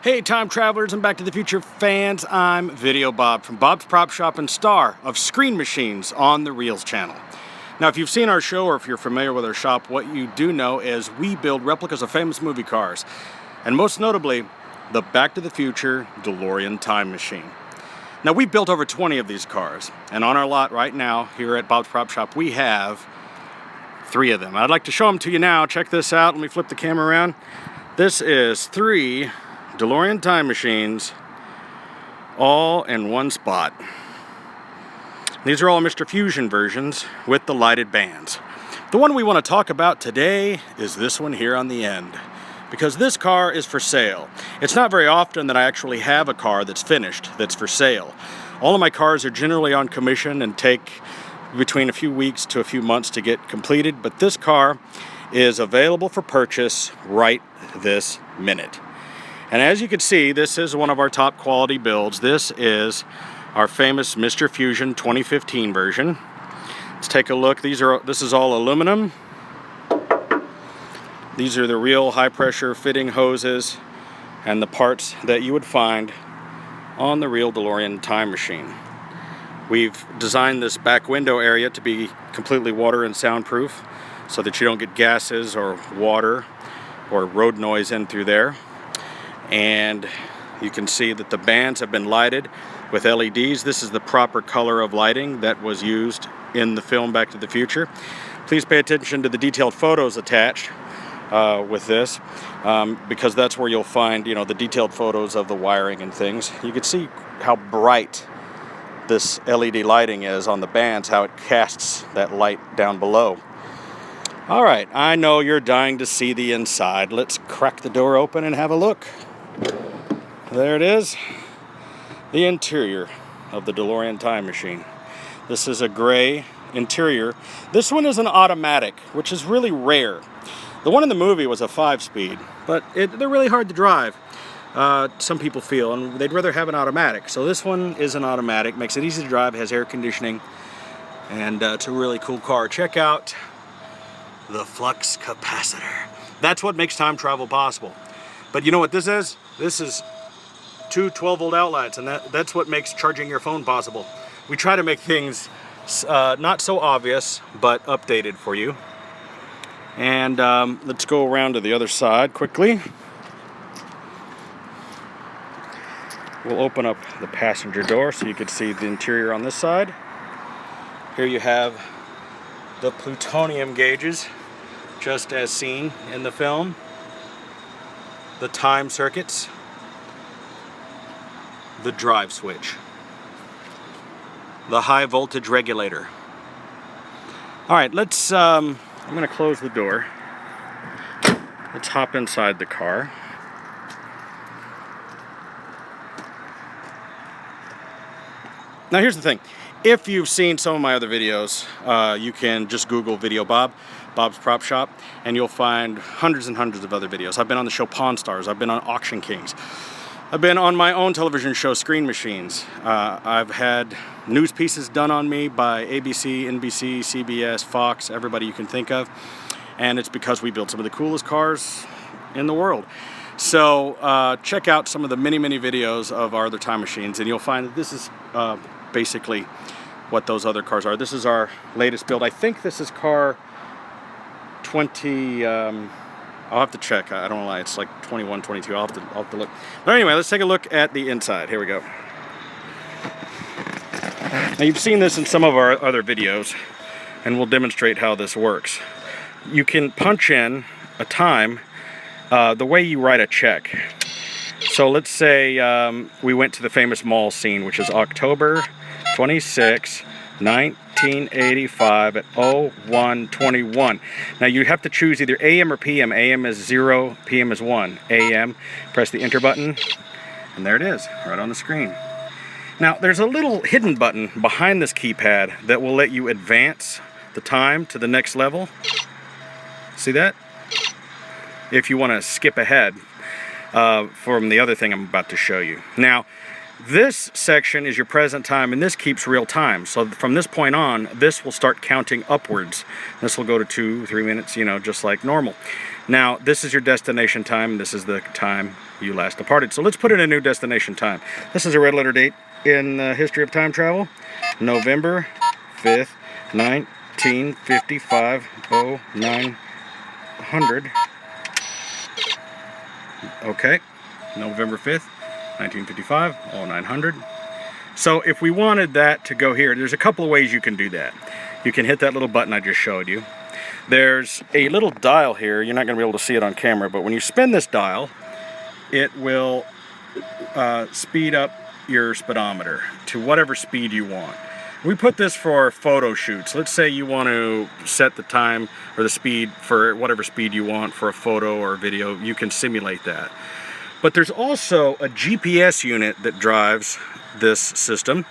Hey time travelers and Back to the Future fans, I'm Videobob from Bob's Prop Shop and star of Screen Machines on the Reels channel. Now if you've seen our show or if you're familiar with our shop, what you do know is we build replicas of famous movie cars, and most notably the Back to the Future Delorean time machine. Now we built over 20 of these cars, and on our lot right now here at Bob's Prop Shop we have 3 of them. I'd like to show them to you now. Check this out. Let me flip the camera around. This is 3 DeLorean time machines all in one spot. These are all Mr. Fusion versions with the lighted bands. The one we want to talk about today is this one here on the end, because this car is for sale. It's not very often that I actually have a car that's finished that's for sale. All of my cars are generally on commission and take between a few weeks to a few months to get completed, but this car is available for purchase right this minute. And as you can see, this is one of our top quality builds. This is our famous Mr. Fusion 2015 version. Let's take a look. This is all aluminum. These are the real high pressure fitting hoses and the parts that you would find on the real DeLorean time machine. We've designed this back window area to be completely water and soundproof so that you don't get gases or water or road noise in through there. And you can see that the bands have been lighted with LEDs. This is the proper color of lighting that was used in the film Back to the Future. Please pay attention to the detailed photos attached with this, because that's where you'll find, the detailed photos of the wiring and things. You can see how bright this LED lighting is on the bands, how it casts that light down below. All right, I know you're dying to see the inside. Let's crack the door open and have a look. There it is, the interior of the DeLorean time machine. This is a gray interior. This one is an automatic, which is really rare. The one in the movie was a 5-speed, but they're really hard to drive, some people feel, and they'd rather have an automatic. So this one is an automatic, makes it easy to drive, has air conditioning, and it's a really cool car. Check out the flux capacitor. That's what makes time travel possible. But you know what this is? This is 2 12-volt outlets, and that's what makes charging your phone possible. We try to make things not so obvious, but updated for you. And let's go around to the other side quickly. We'll open up the passenger door so you can see the interior on this side. Here you have the plutonium gauges, just as seen in the film. The time circuits, the drive switch, the high voltage regulator. All right, let's, I'm gonna close the door. Let's hop inside the car. Now here's the thing. If you've seen some of my other videos, you can just Google Videobob, Bob's Prop Shop, and you'll find hundreds and hundreds of other videos. I've been on the show Pawn Stars, I've been on Auction Kings, I've been on my own television show Screen Machines. I've had news pieces done on me by ABC, NBC, CBS, Fox, everybody you can think of, and it's because we build some of the coolest cars in the world. So check out some of the many videos of our other time machines, and you'll find that this is basically what those other cars are. This is our latest build. I think this is car 20, I'll have to check, I don't lie, it's like 21, 22, I'll have to look. But anyway, let's take a look at the inside. Here we go. Now you've seen this in some of our other videos, and we'll demonstrate how this works. You can punch in a time the way you write a check. So let's say we went to the famous mall scene, which is October 26, 1985 at 01:21. Now you have to choose either AM or PM. AM is 0, PM is 1. AM, press the enter button, and there it is, right on the screen. Now there's a little hidden button behind this keypad that will let you advance the time to the next level. See that? If you want to skip ahead from the other thing I'm about to show you. Now, This section is your present time, and this keeps real time. So from this point on, this will start counting upwards. This will go to 2-3 minutes, you know, just like normal. Now, this is your destination time, and this is the time you last departed. So let's put in a new destination time. This is a red letter date in the history of time travel. November 5th, 1955, 0900. Okay, November 5th. 1955, 0900. So if we wanted that to go here, there's a couple of ways you can do that. You can hit that little button I just showed you. There's a little dial here. You're not going to be able to see it on camera, but when you spin this dial, it will speed up your speedometer to whatever speed you want. We put this for photo shoots. Let's say you want to set the time or the speed for whatever speed you want for a photo or a video. You can simulate that. But there's also a GPS unit that drives this system,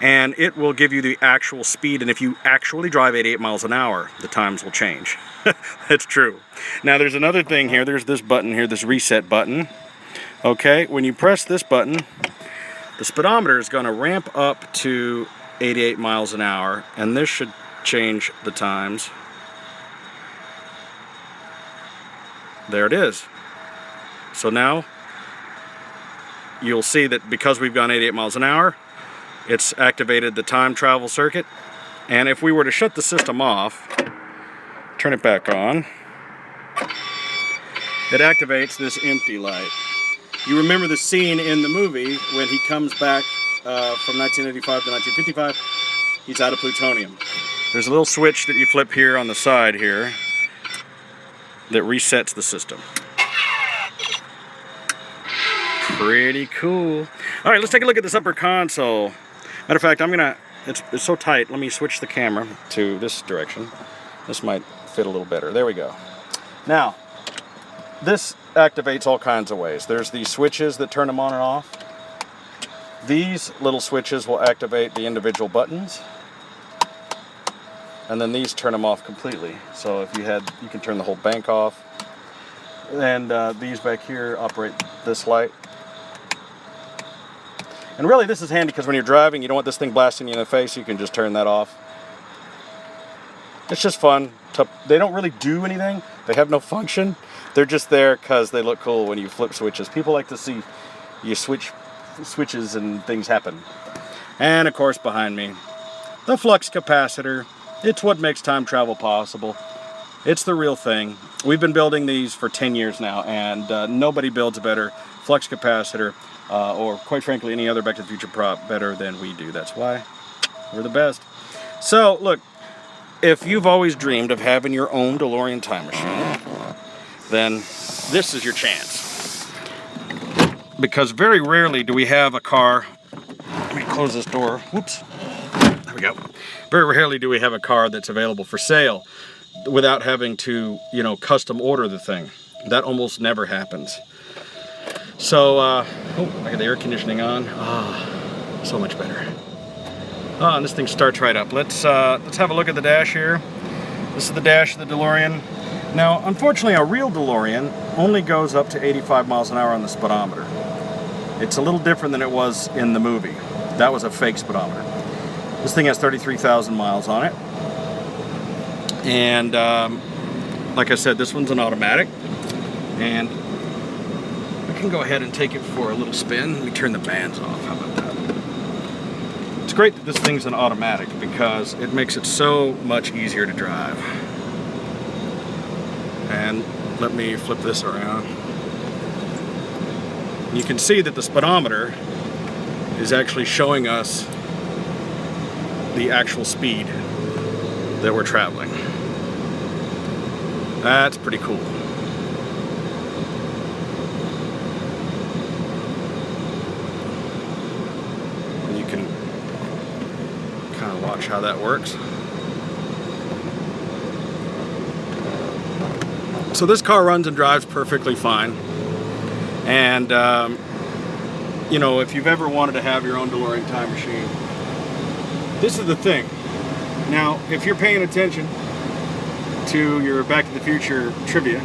and it will give you the actual speed, and if you actually drive 88 miles an hour, the times will change. That's true. Now there's another thing here. There's this button here, this reset button. Okay, when you press this button, the speedometer is going to ramp up to 88 miles an hour, and this should change the times. There it is. So now you'll see that because we've gone 88 miles an hour, it's activated the time travel circuit. And if we were to shut the system off, turn it back on, it activates this empty light. You remember the scene in the movie when he comes back from 1985 to 1955, he's out of plutonium. There's a little switch that you flip here on the side here that resets the system. Pretty cool. All right, let's take a look at this upper console. Matter of fact, it's so tight, let me switch the camera to this direction. This might fit a little better. There we go. Now, this activates all kinds of ways. There's these switches that turn them on and off. These little switches will activate the individual buttons. And then these turn them off completely. So if you can turn the whole bank off. And these back here operate this light. And really this is handy because when you're driving, you don't want this thing blasting you in the face, you can just turn that off. It's just fun. They don't really do anything. They have no function. They're just there because they look cool when you flip switches. People like to see you switch switches and things happen. And of course behind me, the flux capacitor. It's what makes time travel possible. It's the real thing. We've been building these for 10 years now, and nobody builds a better flux capacitor or quite frankly any other Back to the Future prop better than we do. That's why we're the best. So look, if you've always dreamed of having your own DeLorean time machine, then this is your chance. Because very rarely do we have a car, let me close this door, whoops, there we go. Very rarely do we have a car that's available for sale without having to, custom order the thing. That almost never happens. So, I got the air conditioning on. So much better. And this thing starts right up. Let's have a look at the dash here. This is the dash of the DeLorean. Now, unfortunately, a real DeLorean only goes up to 85 miles an hour on the speedometer. It's a little different than it was in the movie. That was a fake speedometer. This thing has 33,000 miles on it. And like I said, this one's an automatic. And I can go ahead and take it for a little spin. Let me turn the bands off. How about that? It's great that this thing's an automatic because it makes it so much easier to drive. And let me flip this around. You can see that the speedometer is actually showing us the actual speed that we're traveling. That's pretty cool. And you can kind of watch how that works. So this car runs and drives perfectly fine. And, if you've ever wanted to have your own DeLorean time machine, this is the thing. Now, if you're paying attention to your Back to the Future trivia,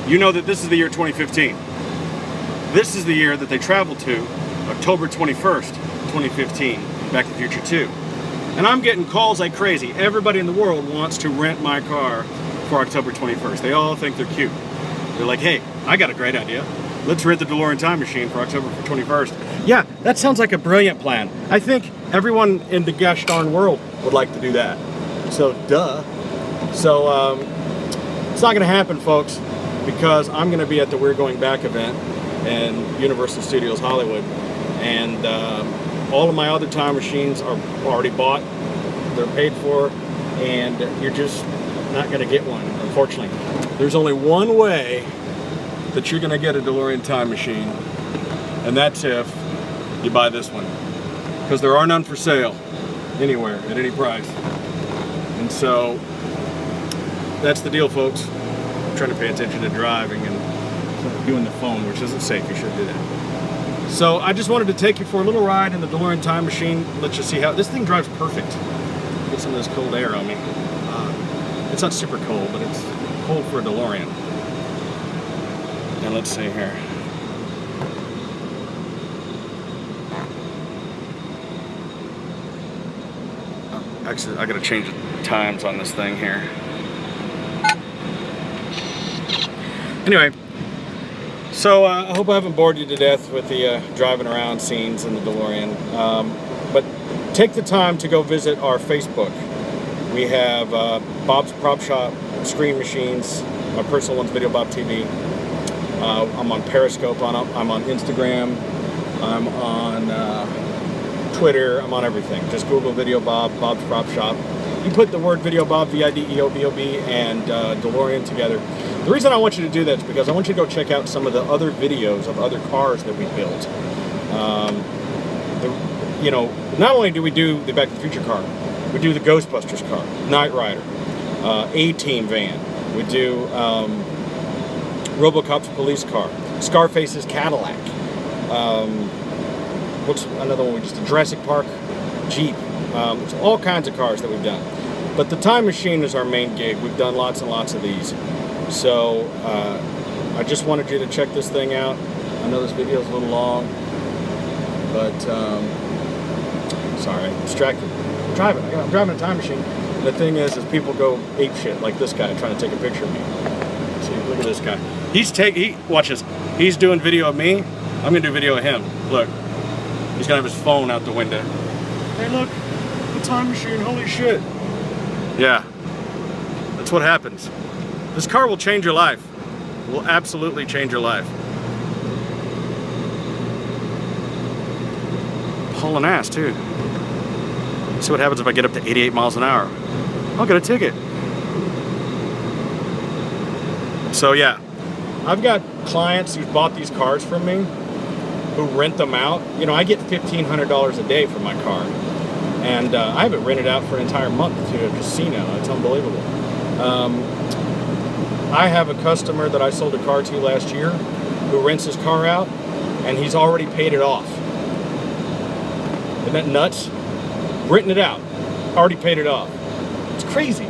you know that this is the year 2015. This is the year that they traveled to October 21st, 2015, Back to the Future 2. And I'm getting calls like crazy. Everybody in the world wants to rent my car for October 21st. They all think they're cute. They're like, hey, I got a great idea. Let's rent the Delorean time machine for October 21st. Yeah, that sounds like a brilliant plan. I think everyone in the gosh darn world would like to do that. So, duh. So, it's not gonna happen, folks, because I'm gonna be at the We're Going Back event in Universal Studios Hollywood. And all of my other time machines are already bought. They're paid for, and you're just not going to get one, unfortunately. There's only one way that you're going to get a DeLorean time machine, and that's if you buy this one. Because there are none for sale anywhere at any price. And so that's the deal, folks. I'm trying to pay attention to driving and doing the phone, which isn't safe. You shouldn't do that. So I just wanted to take you for a little ride in the DeLorean time machine. Let you see how this thing drives perfect. Get some of this cold air on me. It's not super cold, but it's cold for a DeLorean. And let's see here. Actually, I gotta change the times on this thing here. Anyway. So I hope I haven't bored you to death with the driving around scenes in the DeLorean, but take the time to go visit our Facebook. We have Bob's Prop Shop, Screen Machines, my personal one's Videobob TV. I'm on Periscope, I'm on Instagram, I'm on Twitter, I'm on everything. Just Google Videobob, Bob's Prop Shop. You put the word Videobob, V-I-D-E-O-B-O-B, and DeLorean together. The reason I want you to do that is because I want you to go check out some of the other videos of other cars that we built. You know, not only do we do the Back to the Future car, we do the Ghostbusters car, Knight Rider, A-Team van. We do RoboCop's police car, Scarface's Cadillac. What's another one we just did? Jurassic Park Jeep. It's all kinds of cars that we've done. But the time machine is our main gig. We've done lots and lots of these. So I just wanted you to check this thing out. I know this video is a little long, but sorry, I'm distracted. I'm driving a time machine. And the thing is people go ape shit like this guy trying to take a picture of me. See, look at this guy. Watch this. He's doing video of me. I'm gonna do video of him. Look, he's gonna have his phone out the window. Hey, look, the time machine. Holy shit. Yeah, that's what happens. This car will change your life. It will absolutely change your life. Hauling ass, too. See what happens if I get up to 88 miles an hour. I'll get a ticket. So yeah, I've got clients who've bought these cars from me who rent them out. You know, I get $1,500 a day for my car. And I have it rented out for an entire month to a casino. It's unbelievable. I have a customer that I sold a car to last year who rents his car out, and he's already paid it off. Isn't that nuts? Renting it out, already paid it off. It's crazy.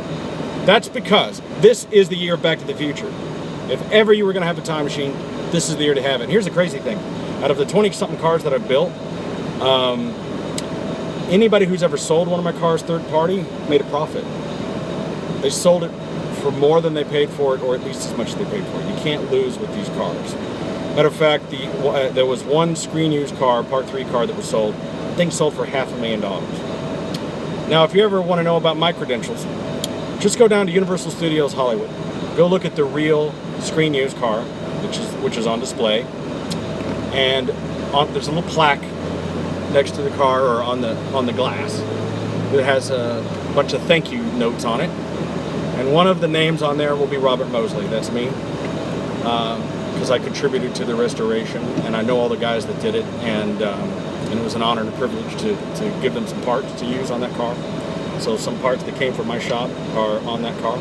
That's because this is the year of Back to the Future. If ever you were going to have a time machine, this is the year to have it. And here's the crazy thing. Out of the 20-something cars that I've built, anybody who's ever sold one of my cars third party made a profit. They sold it for more than they paid for it, or at least as much as they paid for it. You can't lose with these cars. Matter of fact, there was one screen used car, Part 3 car that was sold. The thing sold for $500,000. Now, if you ever want to know about my credentials, just go down to Universal Studios Hollywood. Go look at the real screen used car, which is on display, and there's a little plaque next to the car or on the glass that has a bunch of thank you notes on it. And one of the names on there will be Robert Mosley. That's me, because I contributed to the restoration, and I know all the guys that did it, and it was an honor and a privilege to give them some parts to use on that car. So some parts that came from my shop are on that car.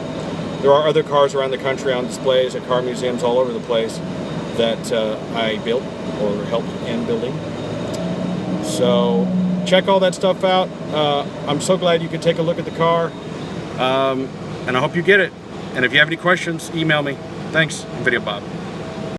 There are other cars around the country on displays at car museums all over the place that I built or helped in building. So check all that stuff out. I'm so glad you could take a look at the car. And I hope you get it. And if you have any questions, email me. Thanks, Videobob.